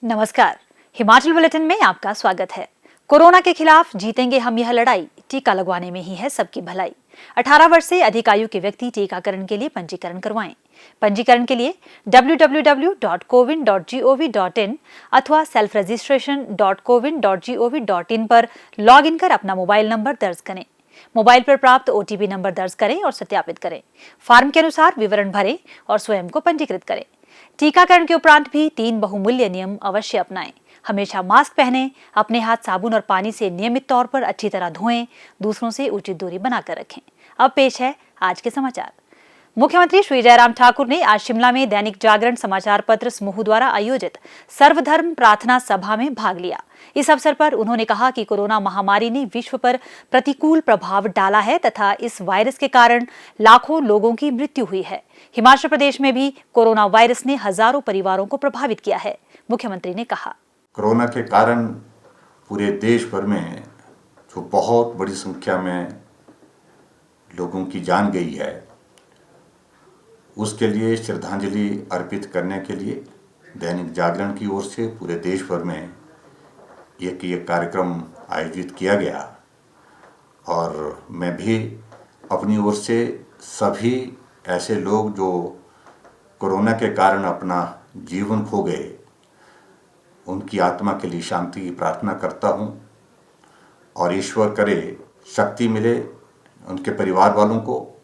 नमस्कार, हिमाचल बुलेटिन में आपका स्वागत है। कोरोना के खिलाफ जीतेंगे हम यह लड़ाई, टीका लगवाने में ही है सबकी भलाई। 18 वर्ष से अधिक आयु के व्यक्ति टीकाकरण के लिए पंजीकरण करवाएं। पंजीकरण के लिए www.cowin.gov.in अथवा selfregistration.cowin.gov.in पर लॉग इन कर अपना मोबाइल नंबर दर्ज करें। मोबाइल पर प्राप्त ओटीपी नंबर दर्ज करें और सत्यापित करें। फॉर्म के अनुसार विवरण भरें और स्वयं को पंजीकृत करें। टीकाकरण के उपरांत भी 3 बहुमूल्य नियम अवश्य अपनाएं। हमेशा मास्क पहनें, अपने हाथ साबुन और पानी से नियमित तौर पर अच्छी तरह धोएं, दूसरों से उचित दूरी बनाकर रखें। अब पेश है आज के समाचार। मुख्यमंत्री श्री जयराम ठाकुर ने आज शिमला में दैनिक जागरण समाचार पत्र समूह द्वारा आयोजित सर्वधर्म प्रार्थना सभा में भाग लिया। इस अवसर पर उन्होंने कहा कि कोरोना महामारी ने विश्व पर प्रतिकूल प्रभाव डाला है तथा इस वायरस के कारण लाखों लोगों की मृत्यु हुई है। हिमाचल प्रदेश में भी कोरोना वायरस ने हजारों परिवारों को प्रभावित किया है। मुख्यमंत्री ने कहा, कोरोना के कारण पूरे देश भर में जो बहुत बड़ी संख्या में लोगों की जान गई है, उसके लिए श्रद्धांजलि अर्पित करने के लिए दैनिक जागरण की ओर से पूरे देश भर में एक कार्यक्रम आयोजित किया गया। और मैं भी अपनी ओर से सभी ऐसे लोग जो कोरोना के कारण अपना जीवन खो गए, उनकी आत्मा के लिए शांति की प्रार्थना करता हूँ और ईश्वर करे शक्ति मिले उनके परिवार वालों को,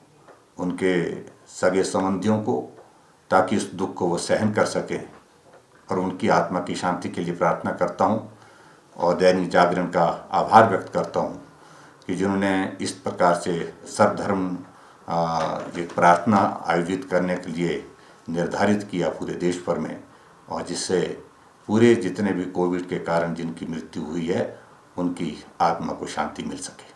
उनके सगे संबंधियों को, ताकि इस दुख को वो सहन कर सकें और उनकी आत्मा की शांति के लिए प्रार्थना करता हूँ। और दैनिक जागरण का आभार व्यक्त करता हूँ कि जिन्होंने इस प्रकार से सर्वधर्म एक प्रार्थना आयोजित करने के लिए निर्धारित किया पूरे देश भर में, और जिससे पूरे जितने भी कोविड के कारण जिनकी मृत्यु हुई है, उनकी आत्मा को शांति मिल सके।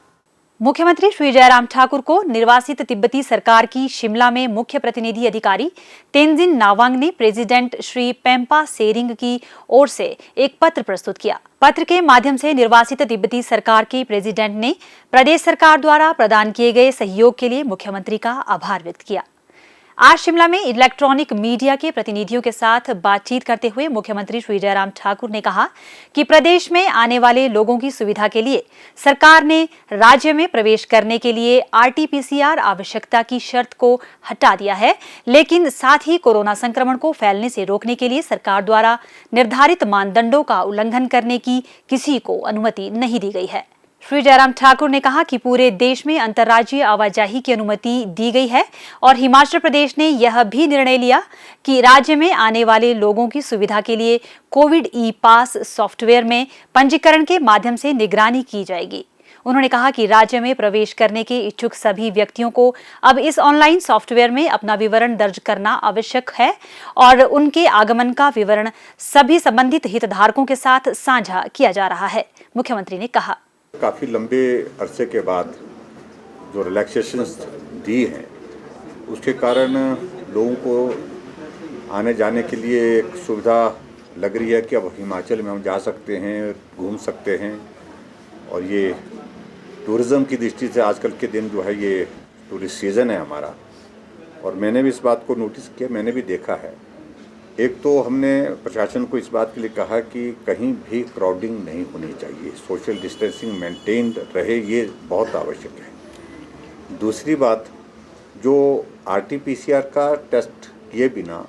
मुख्यमंत्री श्री जयराम ठाकुर को निर्वासित तिब्बती सरकार की शिमला में मुख्य प्रतिनिधि अधिकारी तेंजिन नावांग ने प्रेसिडेंट श्री पेम्पा सेरिंग की ओर से एक पत्र प्रस्तुत किया। पत्र के माध्यम से निर्वासित तिब्बती सरकार के प्रेसिडेंट ने प्रदेश सरकार द्वारा प्रदान किए गए सहयोग के लिए मुख्यमंत्री का आभार व्यक्त किया। आज शिमला में इलेक्ट्रॉनिक मीडिया के प्रतिनिधियों के साथ बातचीत करते हुए मुख्यमंत्री श्री जयराम ठाकुर ने कहा कि प्रदेश में आने वाले लोगों की सुविधा के लिए सरकार ने राज्य में प्रवेश करने के लिए आरटी-पीसीआर आवश्यकता की शर्त को हटा दिया है, लेकिन साथ ही कोरोना संक्रमण को फैलने से रोकने के लिए सरकार द्वारा निर्धारित मानदंडों का उल्लंघन करने की किसी को अनुमति नहीं दी गई है। श्री जयराम ठाकुर ने कहा कि पूरे देश में अंतर्राज्यीय आवाजाही की अनुमति दी गई है और हिमाचल प्रदेश ने यह भी निर्णय लिया कि राज्य में आने वाले लोगों की सुविधा के लिए कोविड ई पास सॉफ्टवेयर में पंजीकरण के माध्यम से निगरानी की जाएगी। उन्होंने कहा कि राज्य में प्रवेश करने के इच्छुक सभी व्यक्तियों को अब इस ऑनलाइन सॉफ्टवेयर में अपना विवरण दर्ज करना आवश्यक है और उनके आगमन का विवरण सभी संबंधित हितधारकों के साथ साझा किया जा रहा है। मुख्यमंत्री ने कहा, काफ़ी लंबे अरसे के बाद जो रिलैक्सेशंस दी हैं, उसके कारण लोगों को आने जाने के लिए एक सुविधा लग रही है कि अब हिमाचल में हम जा सकते हैं, घूम सकते हैं। और ये टूरिज़्म की दृष्टि से आजकल के दिन जो है ये टूरिस्ट सीज़न है हमारा, और मैंने भी इस बात को नोटिस किया, मैंने भी देखा है। एक तो हमने प्रशासन को इस बात के लिए कहा कि कहीं भी क्राउडिंग नहीं होनी चाहिए, सोशल डिस्टेंसिंग मेंटेन्ड रहे, ये बहुत आवश्यक है। दूसरी बात, जो आरटी-पीसीआर का टेस्ट किए बिना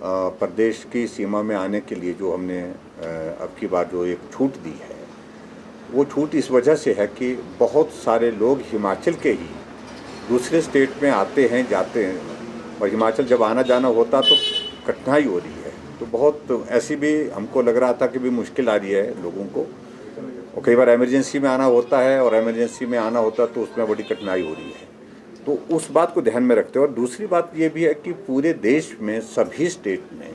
प्रदेश की सीमा में आने के लिए जो हमने अब की बार जो एक छूट दी है, वो छूट इस वजह से है कि बहुत सारे लोग हिमाचल के ही दूसरे स्टेट में आते हैं, जाते हैं, और हिमाचल जब आना जाना होता तो कठिनाई हो रही है। तो बहुत ऐसी भी हमको लग रहा था कि भी मुश्किल आ रही है लोगों को, और कई बार इमरजेंसी में आना होता है, और इमरजेंसी में आना होता तो उसमें बड़ी कठिनाई हो रही है। तो उस बात को ध्यान में रखते हैं। और दूसरी बात ये भी है कि पूरे देश में सभी स्टेट ने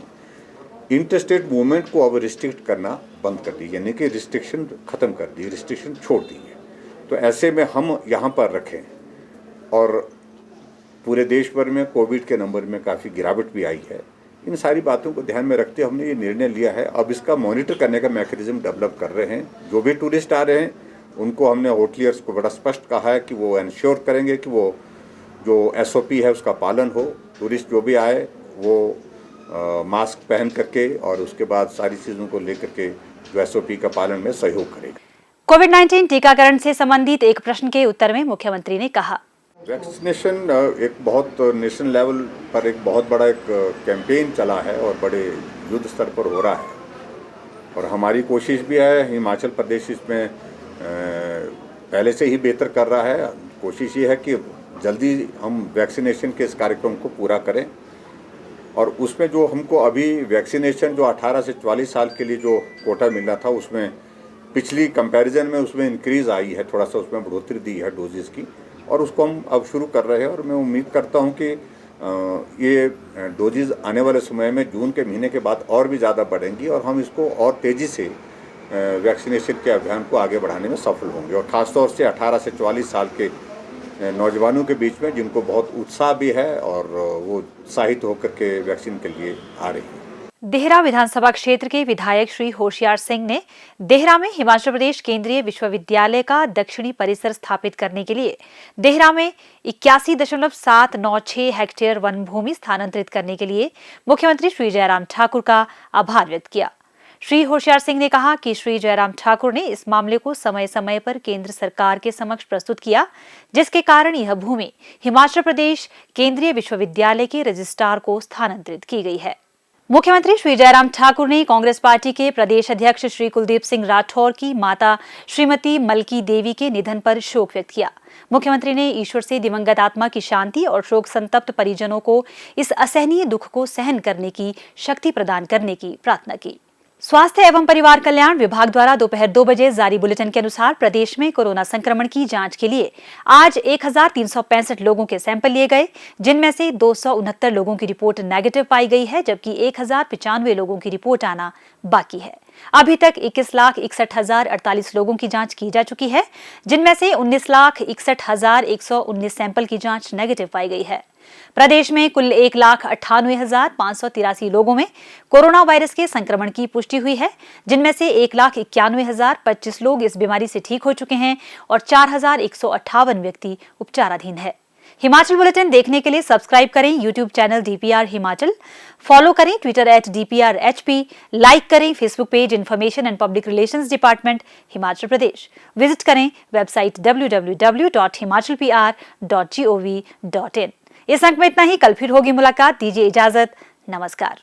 इंटरस्टेट मूवमेंट को अब रिस्ट्रिक्ट करना बंद कर दी, यानी कि रिस्ट्रिक्शन ख़त्म कर दी, रिस्ट्रिक्शन छोड़ दी है। तो ऐसे में हम यहाँ पर रखें, और पूरे देश भर में कोविड के नंबर में काफ़ी गिरावट भी आई है। इन सारी बातों को ध्यान में रखते हमने ये निर्णय लिया है। अब इसका मॉनिटर करने का मैकेनिज्म डेवलप कर रहे हैं। जो भी टूरिस्ट आ रहे हैं उनको हमने होटलियर्स को बड़ा स्पष्ट कहा है कि वो इंश्योर करेंगे कि वो जो SOP है उसका पालन हो। टूरिस्ट जो भी आए वो मास्क पहन करके और उसके बाद सारी चीज़ों को लेकर के जो SOP का पालन में सहयोग करेगा। कोविड-19 टीकाकरण से संबंधित एक प्रश्न के उत्तर में मुख्यमंत्री ने कहा, वैक्सीनेशन एक बहुत नेशनल लेवल पर एक बहुत बड़ा एक कैंपेन चला है और बड़े युद्ध स्तर पर हो रहा है और हमारी कोशिश भी है। हिमाचल प्रदेश इसमें पहले से ही बेहतर कर रहा है। कोशिश ये है कि जल्दी हम वैक्सीनेशन के इस कार्यक्रम को पूरा करें और उसमें जो हमको अभी वैक्सीनेशन जो 18 से 44 साल के लिए जो कोटा मिल रहा था उसमें पिछली कंपैरिजन में उसमें इंक्रीज़ आई है, थोड़ा सा उसमें बढ़ोतरी दी है डोजेज़ की और उसको हम अब शुरू कर रहे हैं और मैं उम्मीद करता हूं कि ये डोजेज़ आने वाले समय में जून के महीने के बाद और भी ज़्यादा बढ़ेंगी और हम इसको और तेज़ी से वैक्सीनेशन के अभियान को आगे बढ़ाने में सफल होंगे और ख़ासतौर से 18 से 44 साल के नौजवानों के बीच में जिनको बहुत उत्साह भी है और वो उत्साहित होकर के वैक्सीन के लिए आ रही हैं। देहरा विधानसभा क्षेत्र के विधायक श्री होशियार सिंह ने देहरा में हिमाचल प्रदेश केंद्रीय विश्वविद्यालय का दक्षिणी परिसर स्थापित करने के लिए देहरा में 81.796 हेक्टेयर वन भूमि स्थानांतरित करने के लिए मुख्यमंत्री श्री जयराम ठाकुर का आभार व्यक्त किया। श्री होशियार सिंह ने कहा कि श्री जयराम ठाकुर ने इस मामले को समय समय पर केंद्र सरकार के समक्ष प्रस्तुत किया, जिसके कारण यह भूमि हिमाचल प्रदेश केंद्रीय विश्वविद्यालय के रजिस्ट्रार को स्थानांतरित की गई है। मुख्यमंत्री श्री जयराम ठाकुर ने कांग्रेस पार्टी के प्रदेश अध्यक्ष श्री कुलदीप सिंह राठौर की माता श्रीमती मलकी देवी के निधन पर शोक व्यक्त किया। मुख्यमंत्री ने ईश्वर से दिवंगत आत्मा की शांति और शोक संतप्त परिजनों को इस असहनीय दुख को सहन करने की शक्ति प्रदान करने की प्रार्थना की। स्वास्थ्य एवं परिवार कल्याण विभाग द्वारा दोपहर 2 बजे जारी बुलेटिन के अनुसार प्रदेश में कोरोना संक्रमण की जांच के लिए आज 1365 लोगों के सैंपल लिए गए, जिनमें से 269 लोगों की रिपोर्ट नेगेटिव पाई गई है, जबकि 1095 लोगों की रिपोर्ट आना बाकी है। अभी तक 21,61,048 लोगों की जांच की जा चुकी है, जिनमें से 19,61,119 सैंपल की जांच नेगेटिव पाई गई है। प्रदेश में कुल 1,98,583 लोगों में कोरोना वायरस के संक्रमण की पुष्टि हुई है, जिनमें से 1,91,025 लोग इस बीमारी से ठीक हो चुके हैं और 4,158 व्यक्ति उपचाराधीन है। हिमाचल बुलेटिन देखने के लिए सब्सक्राइब करें YouTube channel DPR Himachal, follow करें ट्विटर @DPRHP, लाइक करें Facebook page information and public relations department Himachal Pradesh, visit करें वेबसाइट www.himachalpr.gov.in। इस अंक में इतना ही। कल फिर होगी मुलाकात। दीजिए इजाजत। नमस्कार।